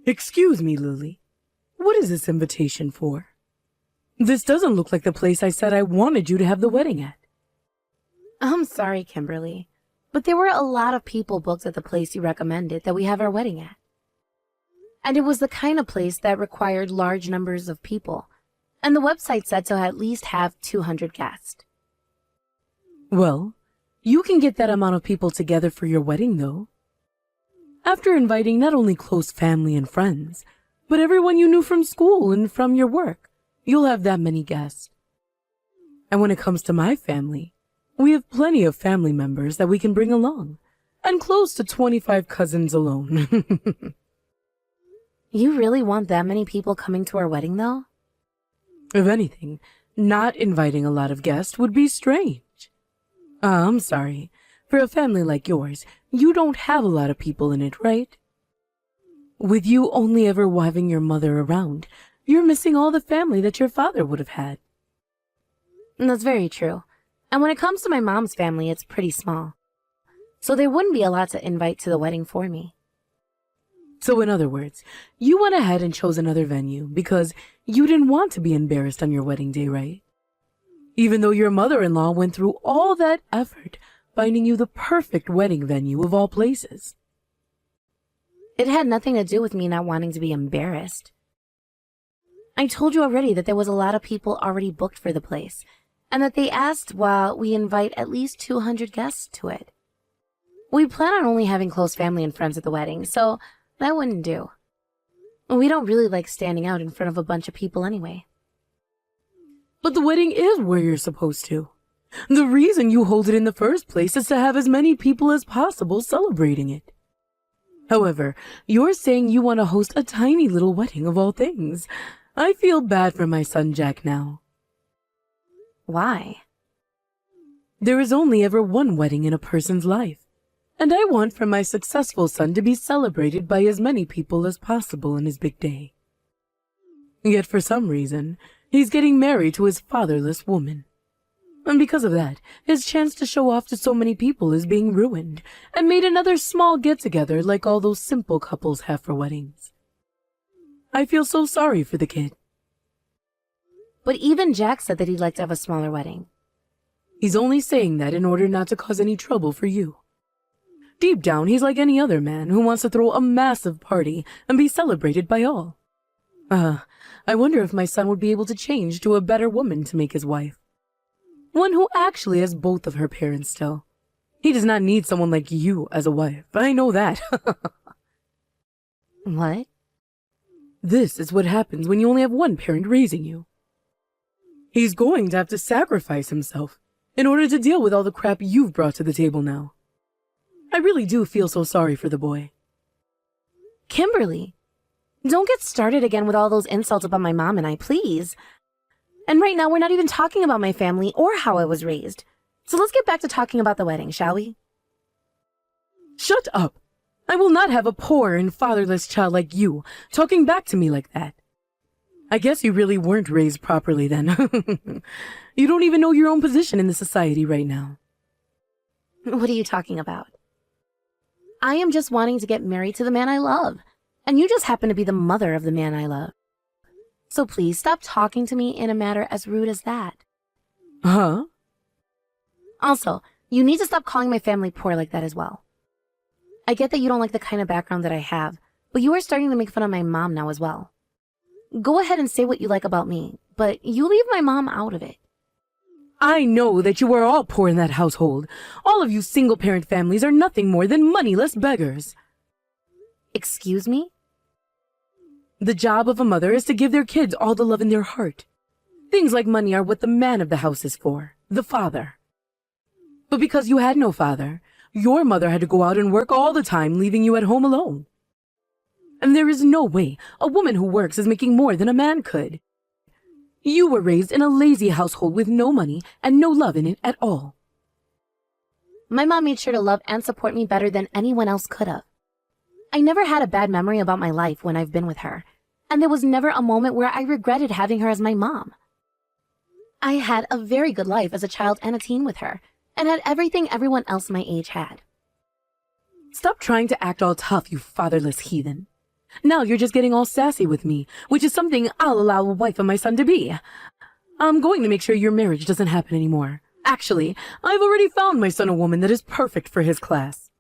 Excuse me, Lily. What is this invitation for? This doesn't look like the place I said I wanted you to have the wedding at. I'm sorry, Kimberly, but there were a lot of people booked at the place you recommended that we have our wedding at. And it was the kind of place that required large numbers of people, and the website said to at least have 200 guests. Well, you can get that amount of people together for your wedding, though. After inviting not only close family and friends, but everyone you knew from school and from your work, you'll have that many guests. And when it comes to my family, we have plenty of family members that we can bring along, and close to 25 cousins alone. You really want that many people coming to our wedding, though? If anything, not inviting a lot of guests would be strange. I'm sorry. For a family like yours, you don't have a lot of people in it, right? With you only ever having your mother around, you're missing all the family that your father would have had. That's very true. And when it comes to my mom's family, it's pretty small. So there wouldn't be a lot to invite to the wedding for me. So in other words, you went ahead and chose another venue because you didn't want to be embarrassed on your wedding day, right? Even though your mother-in-law went through all that effort finding you the perfect wedding venue of all places. It had nothing to do with me not wanting to be embarrassed. I told you already that there was a lot of people already booked for the place, and that they asked while we invite at least 200 guests to it. We plan on only having close family and friends at the wedding, so that wouldn't do. We don't really like standing out in front of a bunch of people anyway. But the wedding is where you're supposed to. The reason you hold it in the first place is to have as many people as possible celebrating it. However, you're saying you want to host a tiny little wedding of all things. I feel bad for my son Jack now. Why? There is only ever one wedding in a person's life, and I want for my successful son to be celebrated by as many people as possible on his big day. Yet for some reason, he's getting married to his fatherless woman. And because of that, his chance to show off to so many people is being ruined, and made another small get-together like all those simple couples have for weddings. I feel so sorry for the kid. But even Jack said that he'd like to have a smaller wedding. He's only saying that in order not to cause any trouble for you. Deep down, he's like any other man who wants to throw a massive party and be celebrated by all. I wonder if my son would be able to change to a better woman to make his wife. One who actually has both of her parents still. He does not need someone like you as a wife. I know that. What? This is what happens when you only have one parent raising you. He's going to have to sacrifice himself in order to deal with all the crap you've brought to the table now. I really do feel so sorry for the boy. Kimberly, don't get started again with all those insults about my mom and I, please. And right now, we're not even talking about my family or how I was raised. So let's get back to talking about the wedding, shall we? Shut up! I will not have a poor and fatherless child like you talking back to me like that. I guess you really weren't raised properly then. You don't even know your own position in the society right now. What are you talking about? I am just wanting to get married to the man I love, and you just happen to be the mother of the man I love. So please stop talking to me in a manner as rude as that. Huh? Also, you need to stop calling my family poor like that as well. I get that you don't like the kind of background that I have, but you are starting to make fun of my mom now as well. Go ahead and say what you like about me, but you leave my mom out of it. I know that you are all poor in that household. All of you single-parent families are nothing more than moneyless beggars. Excuse me? The job of a mother is to give their kids all the love in their heart. Things like money are what the man of the house is for, the father. But because you had no father, your mother had to go out and work all the time, leaving you at home alone. And there is no way a woman who works is making more than a man could. You were raised in a lazy household with no money and no love in it at all. My mom made sure to love and support me better than anyone else could have. I never had a bad memory about my life when I've been with her, and there was never a moment where I regretted having her as my mom. I had a very good life as a child and a teen with her, and had everything everyone else my age had. Stop trying to act all tough, you fatherless heathen. Now you're just getting all sassy with me, which is something I'll allow a wife of my son to be. I'm going to make sure your marriage doesn't happen anymore. Actually, I've already found my son a woman that is perfect for his class.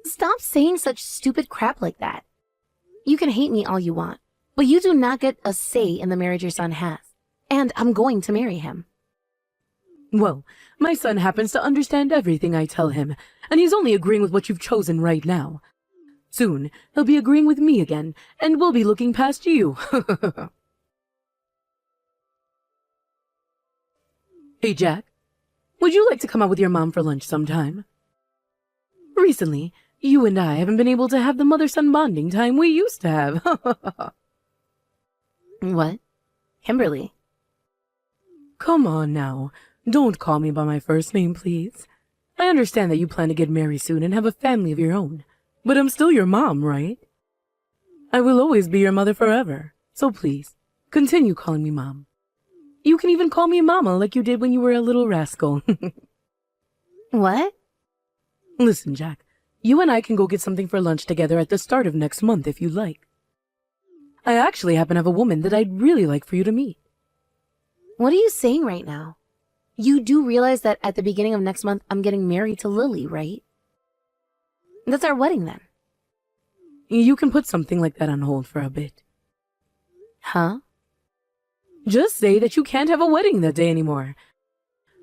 Stop saying such stupid crap like that. You can hate me all you want, but you do not get a say in the marriage your son has. And I'm going to marry him. Well, my son happens to understand everything I tell him, and he's only agreeing with what you've chosen right now. Soon, he'll be agreeing with me again, and we'll be looking past you. Hey, Jack, would you like to come out with your mom for lunch sometime? Recently, you and I haven't been able to have the mother-son bonding time we used to have. What? Kimberly? Come on now. Don't call me by my first name, please. I understand that you plan to get married soon and have a family of your own, but I'm still your mom, right? I will always be your mother forever, so please, continue calling me Mom. You can even call me Mama like you did when you were a little rascal. What? Listen, Jack, you and I can go get something for lunch together at the start of next month if you like. I actually happen to have a woman that I'd really like for you to meet. What are you saying right now? You do realize that at the beginning of next month, I'm getting married to Lily, right? That's our wedding then. You can put something like that on hold for a bit. Huh? Just say that you can't have a wedding that day anymore.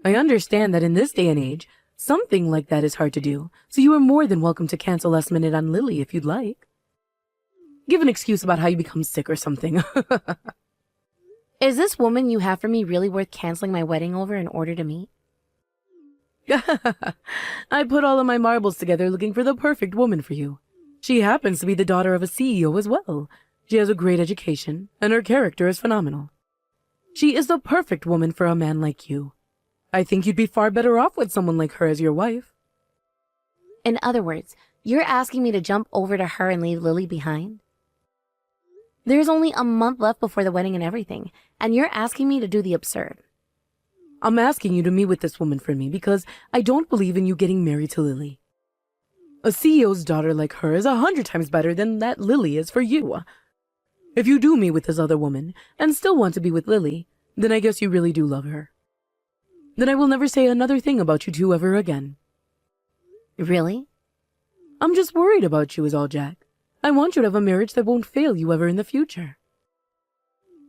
I understand that in this day and age, something like that is hard to do, so you are more than welcome to cancel last minute on Lily if you'd like. Give an excuse about how you become sick or something. Is this woman you have for me really worth canceling my wedding over in order to meet? I put all of my marbles together looking for the perfect woman for you. She happens to be the daughter of a CEO as well. She has a great education, and her character is phenomenal. She is the perfect woman for a man like you. I think you'd be far better off with someone like her as your wife. In other words, you're asking me to jump over to her and leave Lily behind? There's only a month left before the wedding and everything, and you're asking me to do the absurd. I'm asking you to meet with this woman for me because I don't believe in you getting married to Lily. A CEO's daughter like her is 100 times better than that Lily is for you. If you do meet with this other woman and still want to be with Lily, then I guess you really do love her. Then I will never say another thing about you two ever again. Really? I'm just worried about you is all, Jack. I want you to have a marriage that won't fail you ever in the future.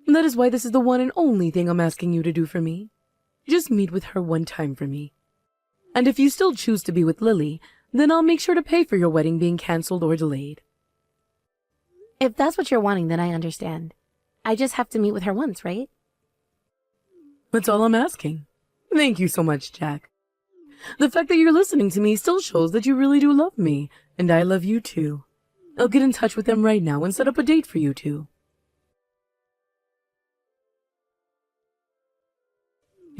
That is why this is the one and only thing I'm asking you to do for me. Just meet with her one time for me. And if you still choose to be with Lily, then I'll make sure to pay for your wedding being cancelled or delayed. If that's what you're wanting, then I understand. I just have to meet with her once, right? That's all I'm asking. Thank you so much, Jack. The fact that you're listening to me still shows that you really do love me, and I love you too. I'll get in touch with them right now and set up a date for you two.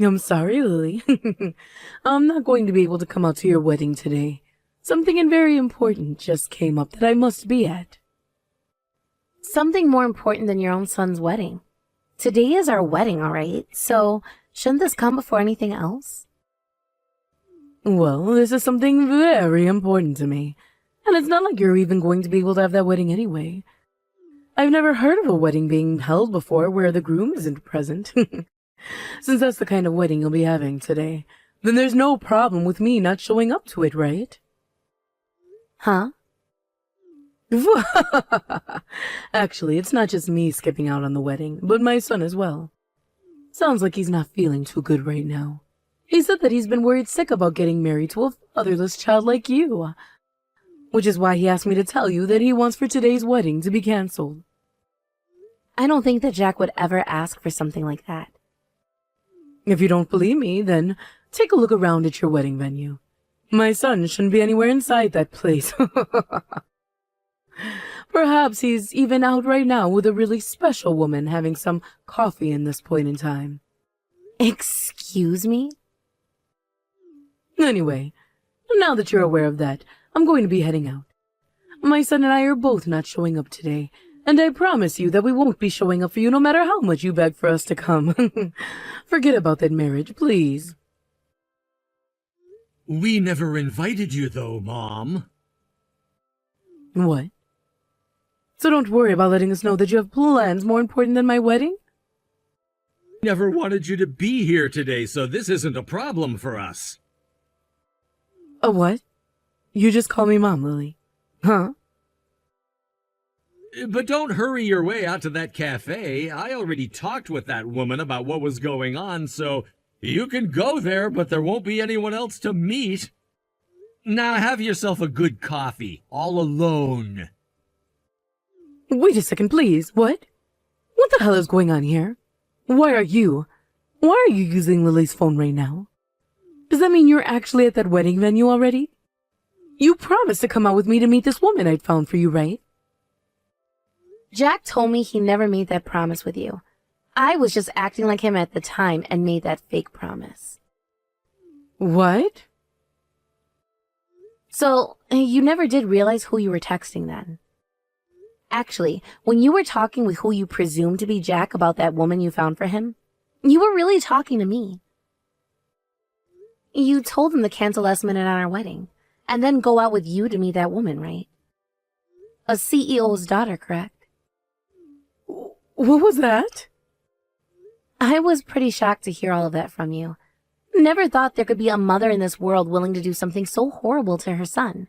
I'm sorry, Lily. I'm not going to be able to come out to your wedding today. Something very important just came up that I must be at. Something more important than your own son's wedding. Today is our wedding, all right? So shouldn't this come before anything else? Well, this is something very important to me. And it's not like you're even going to be able to have that wedding anyway. I've never heard of a wedding being held before where the groom isn't present. Since that's the kind of wedding you'll be having today, then there's no problem with me not showing up to it, right? Huh? Actually, it's not just me skipping out on the wedding, but my son as well. Sounds like he's not feeling too good right now. He said that he's been worried sick about getting married to a fatherless child like you. Which is why he asked me to tell you that he wants for today's wedding to be cancelled. I don't think that Jack would ever ask for something like that. If you don't believe me, then take a look around at your wedding venue. My son shouldn't be anywhere inside that place. Perhaps he's even out right now with a really special woman having some coffee in this point in time. Excuse me? Anyway, now that you're aware of that, I'm going to be heading out. My son and I are both not showing up today, and I promise you that we won't be showing up for you no matter how much you beg for us to come. Forget about that marriage, please. We never invited you, though, Mom. What? So don't worry about letting us know that you have plans more important than my wedding. Never wanted you to be here today, so this isn't a problem for us. A what? You just call me Mom, Lily. Huh? But don't hurry your way out to that cafe. I already talked with that woman about what was going on, so you can go there, but there won't be anyone else to meet. Now have yourself a good coffee, all alone. Wait a second, please. What? What the hell is going on here? Why are you using Lily's phone right now? Does that mean you're actually at that wedding venue already? You promised to come out with me to meet this woman I'd found for you, right? Jack told me he never made that promise with you. I was just acting like him at the time and made that fake promise. What? So, you never did realize who you were texting then? Actually, when you were talking with who you presumed to be Jack about that woman you found for him, you were really talking to me. You told him to cancel last minute on our wedding, and then go out with you to meet that woman, right? A CEO's daughter, correct? What was that? I was pretty shocked to hear all of that from you. Never thought there could be a mother in this world willing to do something so horrible to her son.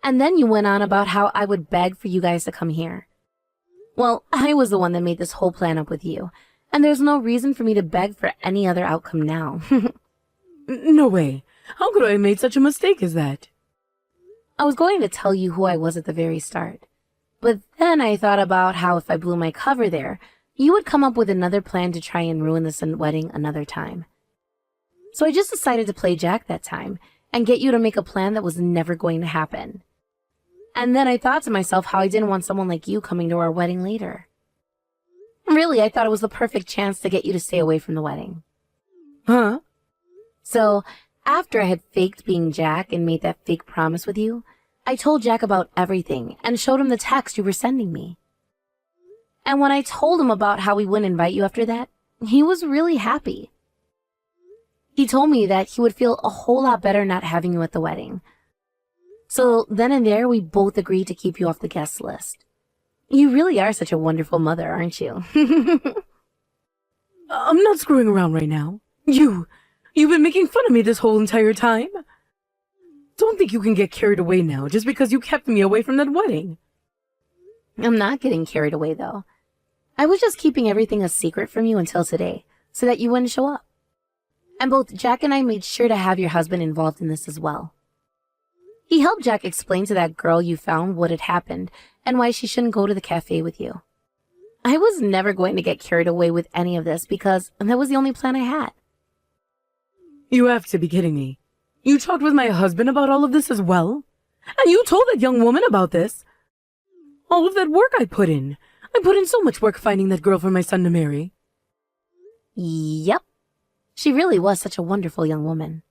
And then you went on about how I would beg for you guys to come here. Well, I was the one that made this whole plan up with you, and there's no reason for me to beg for any other outcome now. No way. How could I have made such a mistake as that? I was going to tell you who I was at the very start, but then I thought about how if I blew my cover there, you would come up with another plan to try and ruin this wedding another time. So I just decided to play Jack that time and get you to make a plan that was never going to happen. And then I thought to myself how I didn't want someone like you coming to our wedding later. Really, I thought it was the perfect chance to get you to stay away from the wedding. Huh? So, after I had faked being Jack and made that fake promise with you, I told Jack about everything and showed him the text you were sending me. And when I told him about how we wouldn't invite you after that, he was really happy. He told me that he would feel a whole lot better not having you at the wedding. So then and there, we both agreed to keep you off the guest list. You really are such a wonderful mother, aren't you? I'm not screwing around right now. You've been making fun of me this whole entire time. Don't think you can get carried away now just because you kept me away from that wedding. I'm not getting carried away, though. I was just keeping everything a secret from you until today, so that you wouldn't show up. And both Jack and I made sure to have your husband involved in this as well. He helped Jack explain to that girl you found what had happened and why she shouldn't go to the cafe with you. I was never going to get carried away with any of this because that was the only plan I had. You have to be kidding me. You talked with my husband about all of this as well? And you told that young woman about this? All of that work I put in. I put in so much work finding that girl for my son to marry. Yep. She really was such a wonderful young woman.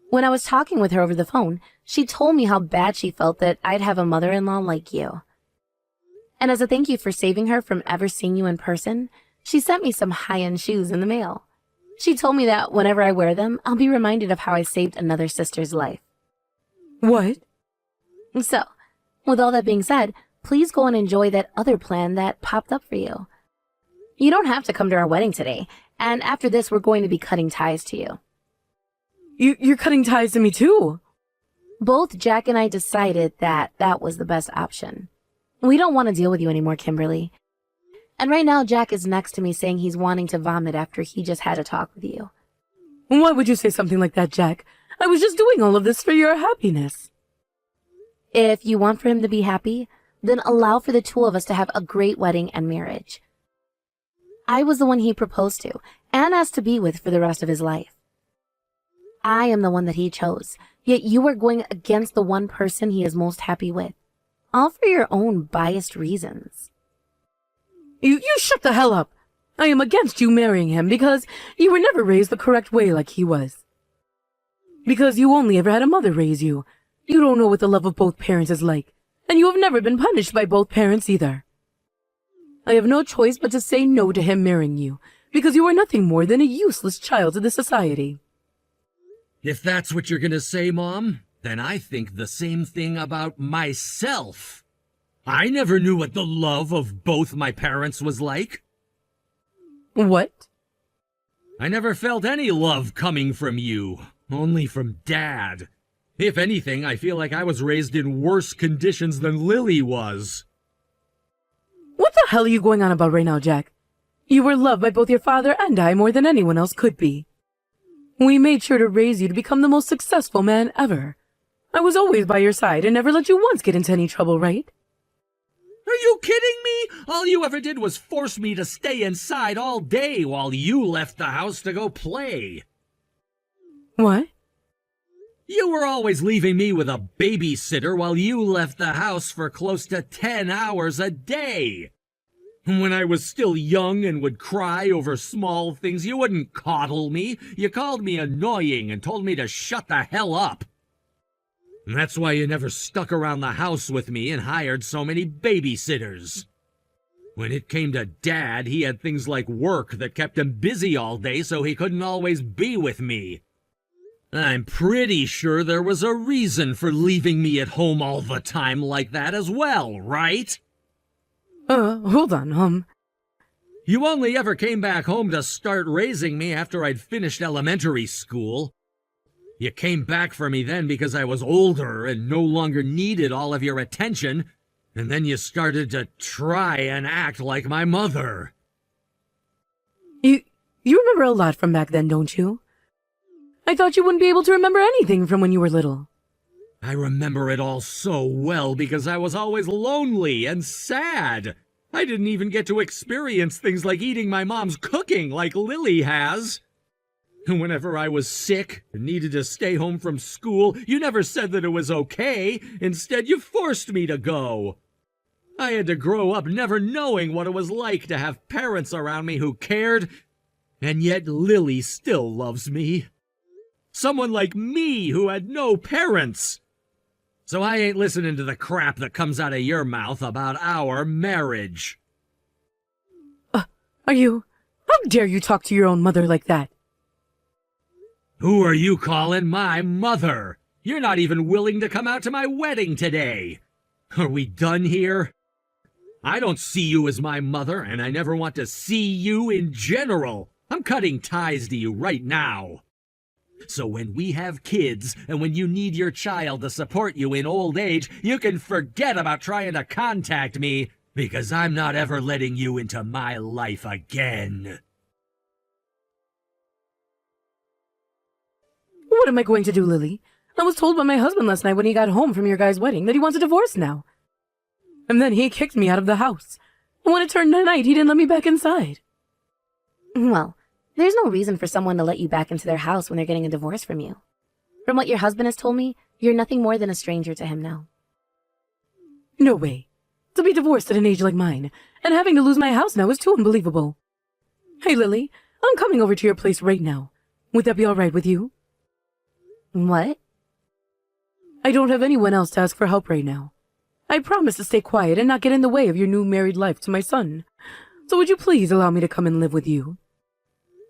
When I was talking with her over the phone, she told me how bad she felt that I'd have a mother-in-law like you. And as a thank you for saving her from ever seeing you in person, she sent me some high-end shoes in the mail. She told me that whenever I wear them, I'll be reminded of how I saved another sister's life. What? So, with all that being said, please go and enjoy that other plan that popped up for you. You don't have to come to our wedding today, and after this we're going to be cutting ties to you. You're cutting ties to me too. Both Jack and I decided that that was the best option. We don't want to deal with you anymore, Kimberly. And right now Jack is next to me saying he's wanting to vomit after he just had a talk with you. Why would you say something like that, Jack? I was just doing all of this for your happiness. If you want for him to be happy, then allow for the two of us to have a great wedding and marriage. I was the one he proposed to and asked to be with for the rest of his life. I am the one that he chose, yet you are going against the one person he is most happy with, all for your own biased reasons. You shut the hell up. I am against you marrying him because you were never raised the correct way like he was. Because you only ever had a mother raise you. You don't know what the love of both parents is like, and you have never been punished by both parents either. I have no choice but to say no to him marrying you, because you are nothing more than a useless child to the society. If that's what you're gonna say, Mom, then I think the same thing about myself. I never knew what the love of both my parents was like. What? I never felt any love coming from you, only from Dad. If anything, I feel like I was raised in worse conditions than Lily was. What the hell are you going on about right now, Jack? You were loved by both your father and I more than anyone else could be. We made sure to raise you to become the most successful man ever. I was always by your side and never let you once get into any trouble, right? Are you kidding me? All you ever did was force me to stay inside all day while you left the house to go play. What? You were always leaving me with a babysitter while you left the house for close to 10 hours a day. When I was still young and would cry over small things, you wouldn't coddle me. You called me annoying and told me to shut the hell up. And that's why you never stuck around the house with me and hired so many babysitters. When it came to Dad, he had things like work that kept him busy all day so he couldn't always be with me. I'm pretty sure there was a reason for leaving me at home all the time like that as well, right? Hold on, You only ever came back home to start raising me after I'd finished elementary school. You came back for me then because I was older and no longer needed all of your attention, and then you started to try and act like my mother. You remember a lot from back then, don't you? I thought you wouldn't be able to remember anything from when you were little. I remember it all so well because I was always lonely and sad. I didn't even get to experience things like eating my mom's cooking like Lily has. And whenever I was sick and needed to stay home from school, you never said that it was okay. Instead, you forced me to go. I had to grow up never knowing what it was like to have parents around me who cared, and yet Lily still loves me. Someone like me who had no parents. So I ain't listening to the crap that comes out of your mouth about our marriage. How dare you talk to your own mother like that? Who are you calling my mother? You're not even willing to come out to my wedding today. Are we done here? I don't see you as my mother, and I never want to see you in general. I'm cutting ties to you right now. So when we have kids, and when you need your child to support you in old age, you can forget about trying to contact me, because I'm not ever letting you into my life again. What am I going to do, Lily? I was told by my husband last night when he got home from your guy's wedding that he wants a divorce now. And then he kicked me out of the house. And when it turned night, he didn't let me back inside. Well, there's no reason for someone to let you back into their house when they're getting a divorce from you. From what your husband has told me, you're nothing more than a stranger to him now. No way. To be divorced at an age like mine, and having to lose my house now is too unbelievable. Hey, Lily, I'm coming over to your place right now. Would that be all right with you? What? I don't have anyone else to ask for help right now. I promise to stay quiet and not get in the way of your new married life to my son. So would you please allow me to come and live with you?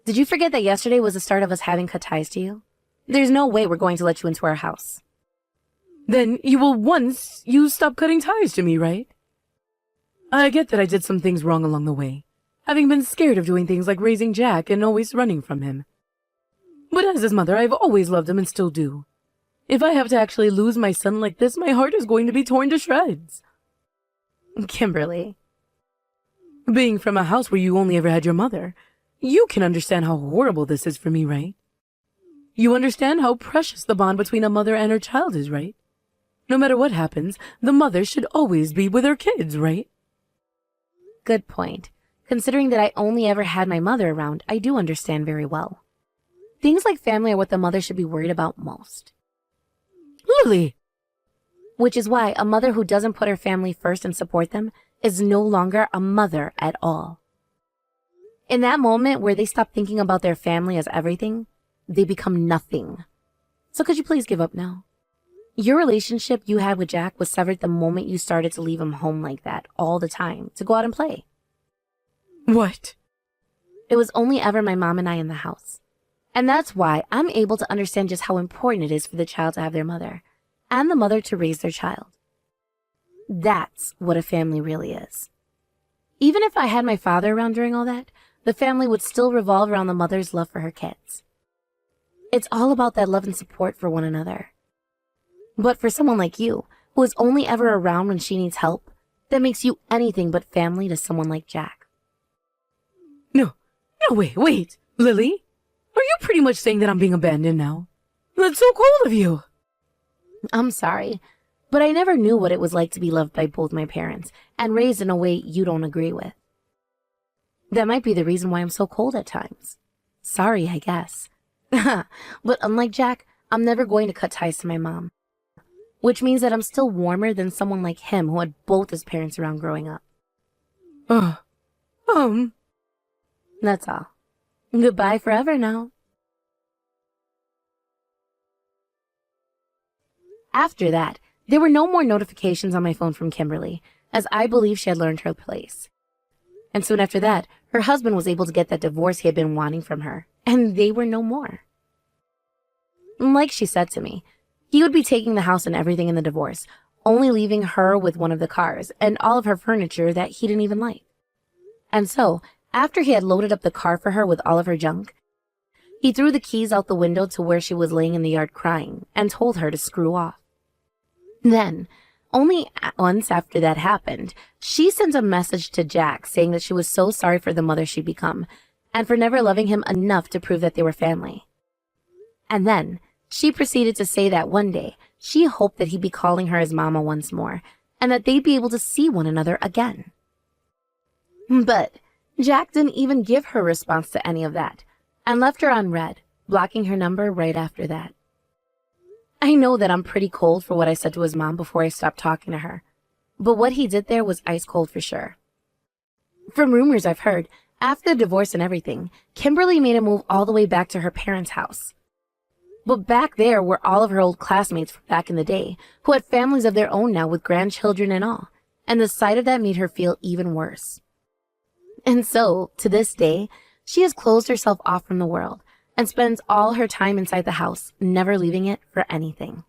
Did you forget that yesterday was the start of us having cut ties to you? There's no way we're going to let you into our house. Then you will once you stop cutting ties to me, right? I get that I did some things wrong along the way, having been scared of doing things like raising Jack and always running from him. But as his mother, I've always loved him and still do. If I have to actually lose my son like this, my heart is going to be torn to shreds. Kimberly. Being from a house where you only ever had your mother, you can understand how horrible this is for me, right? You understand how precious the bond between a mother and her child is, right? No matter what happens, the mother should always be with her kids, right? Good point. Considering that I only ever had my mother around, I do understand very well. Things like family are what the mother should be worried about most. Lily! Which is why a mother who doesn't put her family first and support them is no longer a mother at all. In that moment where they stop thinking about their family as everything, they become nothing. So could you please give up now? Your relationship you had with Jack was severed the moment you started to leave him home like that all the time to go out and play. What? It was only ever my mom and I in the house. And that's why I'm able to understand just how important it is for the child to have their mother, and the mother to raise their child. That's what a family really is. Even if I had my father around during all that, the family would still revolve around the mother's love for her kids. It's all about that love and support for one another. But for someone like you, who is only ever around when she needs help, that makes you anything but family to someone like Jack. No, wait. Lily? Are you pretty much saying that I'm being abandoned now? That's so cold of you. I'm sorry, but I never knew what it was like to be loved by both my parents and raised in a way you don't agree with. That might be the reason why I'm so cold at times. Sorry, I guess. But unlike Jack, I'm never going to cut ties to my mom. Which means that I'm still warmer than someone like him who had both his parents around growing up. That's all. Goodbye forever now. After that, there were no more notifications on my phone from Kimberly, as I believe she had learned her place. And soon after that, her husband was able to get that divorce he had been wanting from her, and they were no more. Like she said to me, he would be taking the house and everything in the divorce, only leaving her with one of the cars and all of her furniture that he didn't even like. And so, after he had loaded up the car for her with all of her junk, he threw the keys out the window to where she was laying in the yard crying and told her to screw off. Then, only once after that happened, she sent a message to Jack saying that she was so sorry for the mother she'd become and for never loving him enough to prove that they were family. And then, she proceeded to say that one day, she hoped that he'd be calling her his mama once more and that they'd be able to see one another again. But Jack didn't even give her response to any of that and left her on red, blocking her number right after that. I know that I'm pretty cold for what I said to his mom before I stopped talking to her, but what he did there was ice cold for sure. From rumors I've heard, after the divorce and everything, Kimberly made a move all the way back to her parents' house. But back there were all of her old classmates from back in the day, who had families of their own now with grandchildren and all, and the sight of that made her feel even worse. And so, to this day, she has closed herself off from the world and spends all her time inside the house, never leaving it for anything.